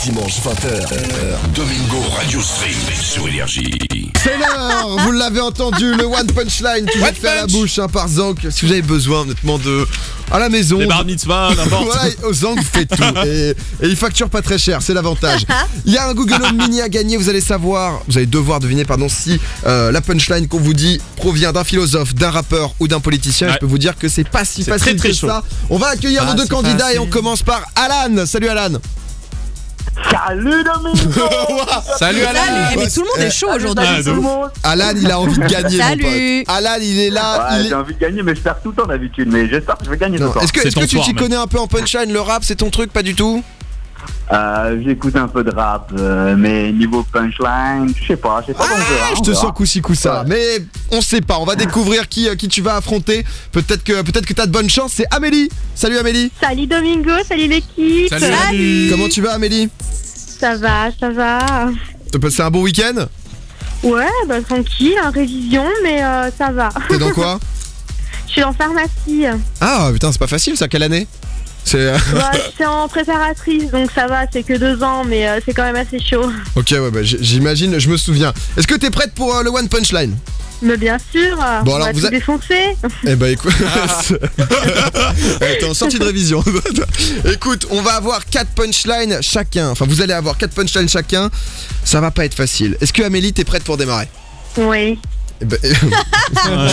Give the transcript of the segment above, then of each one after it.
dimanche 20h. Domingo Radio Stream sur Énergie. C'est l'heure, vous l'avez entendu, le One Punchline qui fait à la bouche par Zank. Si vous avez besoin honnêtement de... à la maison... Les bar mitzvah, n'importe. Voilà, Zank fait tout et il facture pas très cher, c'est l'avantage. Il y a un Google Home Mini à gagner, vous allez devoir deviner si la punchline qu'on vous dit provient d'un philosophe, d'un rappeur ou d'un politicien. Ouais. Je peux vous dire que c'est pas si facile très que chaud. ça. On va accueillir nos deux candidats et on commence par Alan. Salut Alan. Salut Domingo. Salut Alan. Salut. Mais tout le monde est chaud aujourd'hui. Ah, de ouf. Alan, il a envie de gagner. Salut. Mon pote. Alan, il est là. Ouais, j'ai envie de gagner, mais je perds tout le temps d'habitude. Mais j'espère que je vais gagner ce Non. soir. Est-ce que C'est tu ton soir, t'y mec. connais un peu en punchline? Le rap, c'est ton truc? Pas du tout. J'écoute un peu de rap, mais niveau punchline, je sais pas on verra, Je on te verra. sens coup-ci coup-ça. Mais on sait pas. On va découvrir qui tu vas affronter. Peut-être que t'as de bonnes chances. C'est Amélie. Salut Amélie. Salut Domingo, salut l'équipe. Salut. Comment tu vas Amélie? Ça va, ça va. T'as passé un bon week-end? Ouais, bah tranquille, en révision, mais ça va. T'es dans quoi? Je suis en pharmacie. Ah putain, c'est pas facile ça. Quelle année? C'est Ouais, je suis en préparatrice, donc ça va, c'est que 2 ans, mais c'est quand même assez chaud. ok, ouais, bah, j'imagine, je me souviens. Est-ce que t'es prête pour le One Punchline? Mais bien sûr, Bon, on alors, va vous tout a- défoncer. Eh bah écoute, t'es en sortie de révision. Écoute, on va avoir 4 punchlines chacun. Enfin, vous allez avoir 4 punchlines chacun. Ça va pas être facile. Est-ce que Amélie, t'es prête pour démarrer? Oui. Eh ben,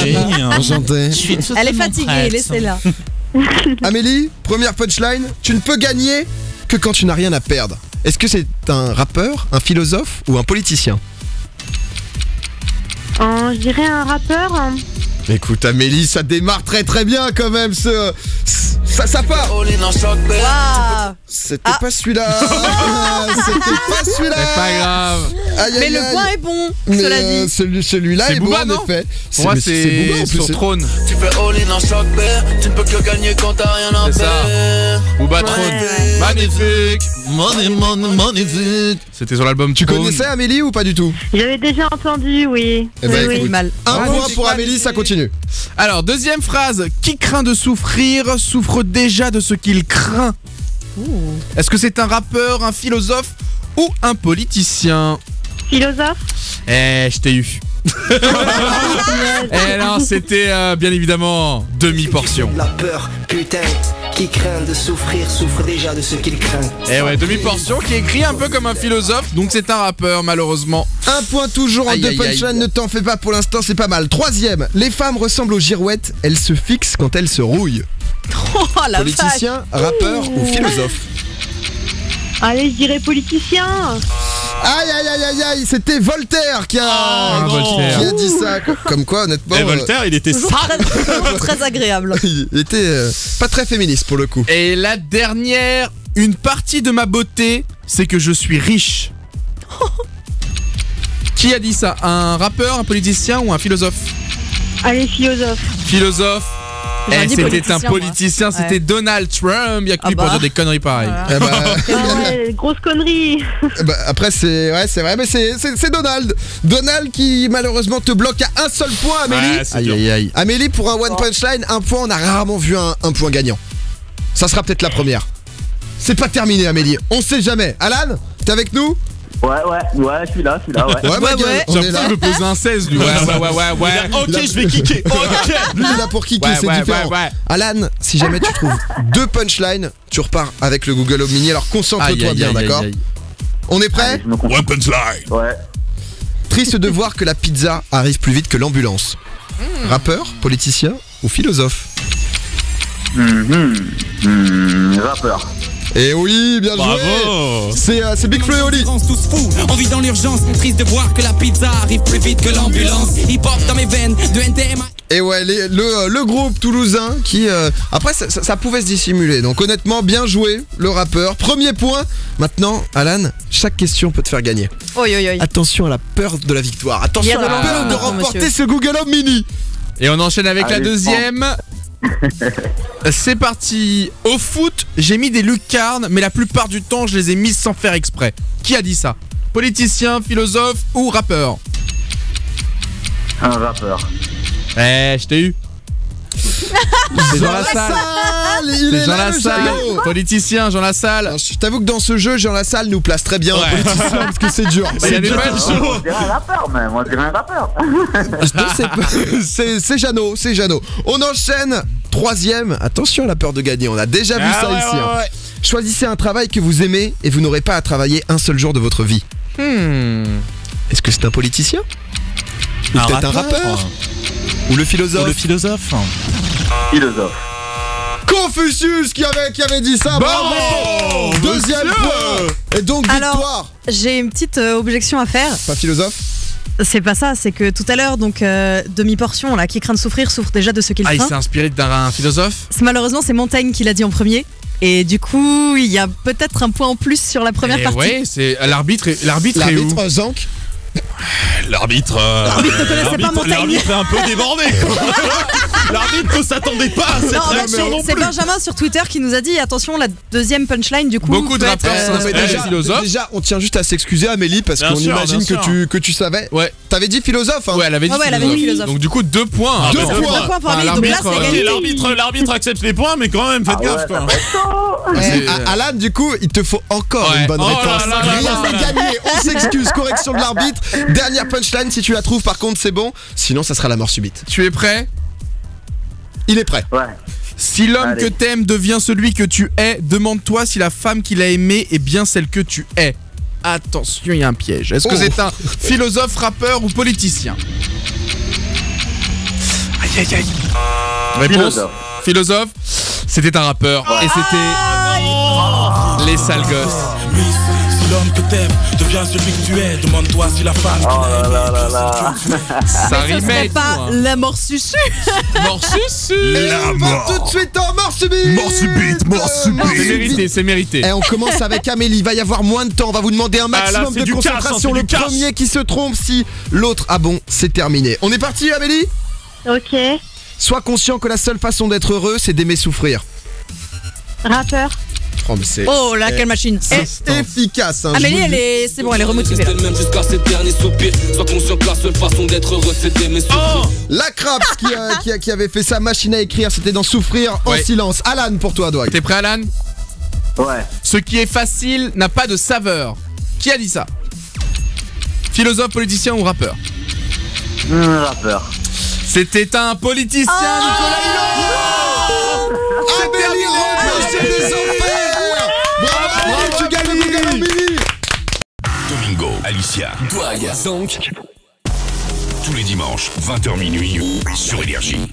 Oui, enchanté. Elle est fatiguée, laissez-la. Amélie, première punchline. Tu ne peux gagner que quand tu n'as rien à perdre. Est-ce que c'est un rappeur, un philosophe ou un politicien? Je dirais un rappeur. Écoute Amélie, ça démarre très très bien quand même ça part. Waouh. C'était pas celui-là. C'était pas celui-là. C'est pas grave. Aïe, Mais aïe, le aïe. point est bon, Mais cela dit. celui-là C'est est Booba, beau en non? effet. Pour moi, mais c'est Booba en plus. sur Trône. Tu fais all-in en choc, tu ne peux que gagner quand t'as rien à C'est ça. perdre. Booba Trône. Ouais. Magnifique. Magnifique. C'était sur l'album Tu Trône. connaissais Amélie ou pas du tout? J'avais déjà entendu, oui. Eh ben, oui, écoute. oui. Mal. Un Ouais, point c'est pour pas Amélie, ça continue. Alors, deuxième phrase. Qui craint de souffrir souffre déjà de ce qu'il craint. Est-ce que c'est un rappeur, un philosophe ou un politicien? Philosophe. Je t'ai eu. Non, c'était bien évidemment demi-portion. La peur, putain, qui craint de souffrir, souffre déjà de ce qu'il craint. Ouais, demi-portion qui écrit un peu comme un philosophe, donc c'est un rappeur malheureusement. Un point toujours en Aïe, deux aïe, punchlines, aïe. ne t'en fais pas pour l'instant, c'est pas mal. Troisième, les femmes ressemblent aux girouettes, elles se fixent quand elles se rouillent. Oh la vache. Politicien, rappeur ou philosophe? Allez, je dirais politicien. Aïe aïe aïe aïe aïe, c'était Voltaire qui a, Voltaire. qui a dit ça. Comme quoi honnêtement, Voltaire, il était Toujours très agréable. il était pas très féministe pour le coup. Et la dernière, une partie de ma beauté, c'est que je suis riche. Qui a dit ça? Un rappeur, un politicien ou un philosophe? Allez, philosophe. Philosophe. J'aurais dit C'était politicien, un politicien, moi. c'était Ouais. Donald Trump. Il y a que lui Ah bah. pour dire des conneries pareilles. Voilà. Eh bah, Ah ouais, grosse connerie. après c'est vrai mais c'est Donald. Donald qui malheureusement te bloque à un seul point Amélie. Ouais, c'est dur. aïe. Amélie pour un one punchline, un point, on a rarement vu un point gagnant. Ça sera peut-être la première. C'est pas terminé Amélie, on sait jamais. Alan, t'es avec nous? Ouais, je suis là, ouais. Ouais, ma gueule, ouais. on J'ai est là. l'impression de me poser un 16 lui. Ouais. Ok, je vais kicker. Lui il est là pour kicker, Ouais, c'est ouais, différent. ouais. Alan, si jamais tu trouves 2 punchlines, tu repars avec le Google Home Mini. Alors concentre-toi bien, d'accord? On est prêt? Allez, je me concentre. One Punchline. Ouais. Triste de voir que la pizza arrive plus vite que l'ambulance. Rappeur, politicien ou philosophe? Rappeur. Et oui, bien joué. Bravo. C'est Big Flo et Oli. Tous fous, on vit dans l'urgence, triste de voir que la pizza arrive plus vite que l'ambulance. Hip hop dans mes veines, de NTM. Et ouais, le groupe toulousain qui... après, ça pouvait se dissimuler. Donc honnêtement, bien joué, le rappeur. Premier point. Maintenant, Alan, chaque question peut te faire gagner. Oi, oi, oi. Attention à la peur de la victoire. Attention Il y à a la de peur de l'ambition, remporter monsieur. ce Google Home Mini. Et on enchaîne avec la Allez, deuxième. C'est parti. Au foot, j'ai mis des lucarnes, mais la plupart du temps, je les ai mises sans faire exprès. Qui a dit ça? Politicien, philosophe ou rappeur? Un rappeur. Je t'ai eu. C'est dans la salle. il est Jean là, le Lassalle, Jago. politicien, Jean Lassalle. Alors, je t'avoue que dans ce jeu, Jean Lassalle nous place très bien en Ouais. politicien parce que c'est dur. Il y a des matchs On dirait un rappeur même, on dirait un rappeur. C'est Jeannot, c'est Jeannot. On enchaîne. Troisième, attention à la peur de gagner, on a déjà vu ça ici. Hein. Choisissez un travail que vous aimez et vous n'aurez pas à travailler un seul jour de votre vie. Est-ce que c'est un politicien? Ou peut-être un rappeur? Ou le philosophe? Ou le philosophe. Philosophe. Confucius qui avait dit ça. Bravo. Deuxième point. Et donc Alors, victoire. j'ai une petite objection à faire. Pas philosophe? C'est pas ça, c'est que tout à l'heure, donc demi-portion là, qui craint de souffrir souffre déjà de ce qu'il Ah, il craint. s'est inspiré d'un philosophe. Malheureusement, c'est Montaigne qui l'a dit en premier. Et du coup, il y a peut-être un point en plus sur la première partie. Ouais, c'est l'arbitre est où? L'arbitre Zank. L'arbitre. L'arbitre ne connaissait pas Montaigne. L'arbitre est un peu débordé. L'arbitre ne s'attendait pas à cette Non, en fait, réaction non c'est plus. Benjamin sur Twitter qui nous a dit attention, la deuxième punchline du coup. Beaucoup de peut être, rappeurs Non, mais philosophe. déjà, on tient juste à s'excuser Amélie parce Bien qu'on sûr, imagine bien que tu savais. Ouais. T'avais dit philosophe hein? Ouais, elle avait dit Ouais, elle avait dit philosophe. Donc du coup 2 points. Deux Ah, points. Deux points pour Enfin, Amélie, donc là, l'arbitre, c'est Ok, gagné. l'arbitre accepte les points, mais quand même, faites gaffe quoi. Et Alan, du coup, il te faut encore Ouais. une bonne Oh là réponse. là là Rien là n'est là. gagné. On s'excuse. Correction de l'arbitre. Dernière punchline. Si tu la trouves, par contre, c'est bon. Sinon, ça sera la mort subite. Tu es prêt? Il est prêt. Ouais. Si l'homme Allez. que t'aimes devient celui que tu es, demande-toi si la femme qu'il a aimée est bien celle que tu es. Attention, il y a un piège. Est-ce que Oh. c'est un philosophe, rappeur ou politicien? Aïe aïe aïe. Réponse? Philosophe. Philosophe. C'était un rappeur et c'était les sales gosses. Miss, si l'homme que t'aimes devient celui que tu es, demande-toi si la femme Oh là là là là. Ça Ce rimait serait et tout, pas hein. la mort susu. Mort susu. Et on va tout de suite en mort subite. Mort subite, mort subite. C'est mérité, c'est mérité. Et on commence avec Amélie. Il va y avoir moins de temps. On va vous demander un maximum là, c'est de du cash, hein, concentration. c'est Le du cash. premier qui se trompe, si l'autre a bon, c'est terminé. On est parti, Amélie? Ok. Sois conscient que la seule façon d'être heureux, c'est d'aimer souffrir. Rappeur. Oh, mais c'est Oh là, quelle machine. c'est efficace. Hein, je Amélie, vous le elle dis. est, c'est bon, elle est remotivée. Là. même jusqu'à ses derniers soupirs. Sois conscient que la seule façon d'être heureux, c'est d'aimer souffrir. La Craps qui avait fait sa machine à écrire, c'était dans Souffrir en Ouais. silence. Alan, pour toi, Doig. T'es prêt, Alan? Ouais. Ce qui est facile n'a pas de saveur. Qui a dit ça? Philosophe, politicien ou rappeur? Rappeur. C'était un politicien, Nicolas Hulot. Amélie repêchée des enfers. Bravo, Amélie, tu gagnes le Google Mini. Domingo, Alicia, Douag, Zonk. tous les dimanches, 20h minuit, sur Énergie.